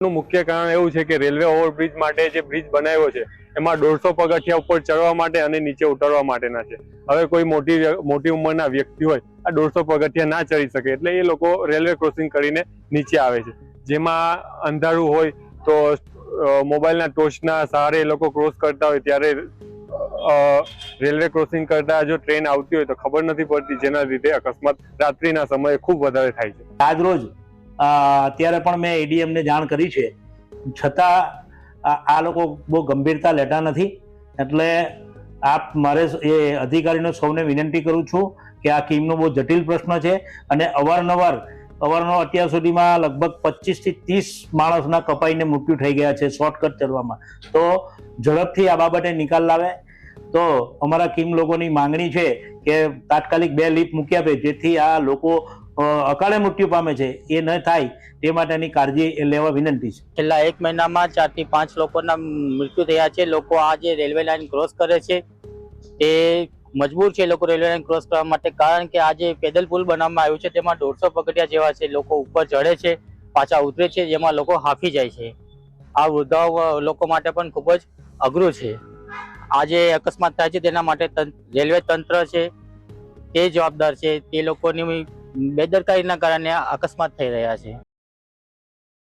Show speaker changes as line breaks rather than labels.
નું મુખ્ય કારણ એવું છે કે રેલવે ઓવરબ્રિજ માટે જે બ્રિજ બનાવ્યો છે એમાં 150 પગથિયા ઉપર ચડવા માટે અને નીચે ઉતરવા માટેના છે। હવે કોઈ મોટી ઉંમરના વ્યક્તિ હોય આ 150 પગથિયા ના ચડી શકે એટલે એ લોકો રેલવે ક્રોસિંગ કરીને નીચે આવે છે, જેમાં અંધારું હોય તો મોબાઈલના ટોર્ચના સહારે એ લોકો ક્રોસ કરતા હોય ત્યારે રેલવે ક્રોસિંગ કરતા જો ટ્રેન આવતી હોય તો ખબર નથી પડતી, જેના લીધે અકસ્માત રાત્રિના સમયે ખૂબ વધારે થાય છે।
આજ રોજ અત્યારે પણ મેં એડીએમ ને જાણ કરી છે, છતાં આ લોકો બહુ ગંભીરતા લેતા નથી। એટલે મારે એ અધિકારીનો સૌને વિનંતી કરું છું કે આ કિમનો બહુ જટિલ પ્રશ્ન છે અને અવારનવાર અત્યાર સુધીમાં લગભગ 25 થી 30 માણસના કપાઈને મૃત્યુ થઈ ગયા છે શોર્ટકટ ચડવામાં। તો ઝડપથી આ બાબતે નિકાલ લાવે તો અમારા કિમ લોકોની માંગણી છે કે તાત્કાલિક 2 લીફ મૂકી આપે, જેથી આ લોકો અકાળે મૃત્યુ પામે છે એ ન થાય તે માટેની કાળજી લેવા વિનંતી છે।
છેલ્લા 1 મહિનામાં 4 થી 5 લોકોના મૃત્યુ થયા છે। લોકો આ જે રેલવે લાઇન ક્રોસ કરે છે તે મજબૂર છે લોકો રેલવે લાઇન ક્રોસ કરવા માટે, કારણ કે આ જે પેદલ પુલ બનાવવામાં આવ્યું છે તેમાં 150 પગથિયા જેવા છે, લોકો ઉપર ચડે છે પાછા ઉતરે છે, જેમાં લોકો હાંફી જાય છે। આ વૃદ્ધાઓ લોકો માટે પણ ખૂબ જ અઘરું છે। આ જે અકસ્માત થાય છે તેના માટે રેલવે તંત્ર છે તે જવાબદાર છે, તે લોકોની બેદરકારીના કારણે અકસ્માત થઈ રહ્યા છે।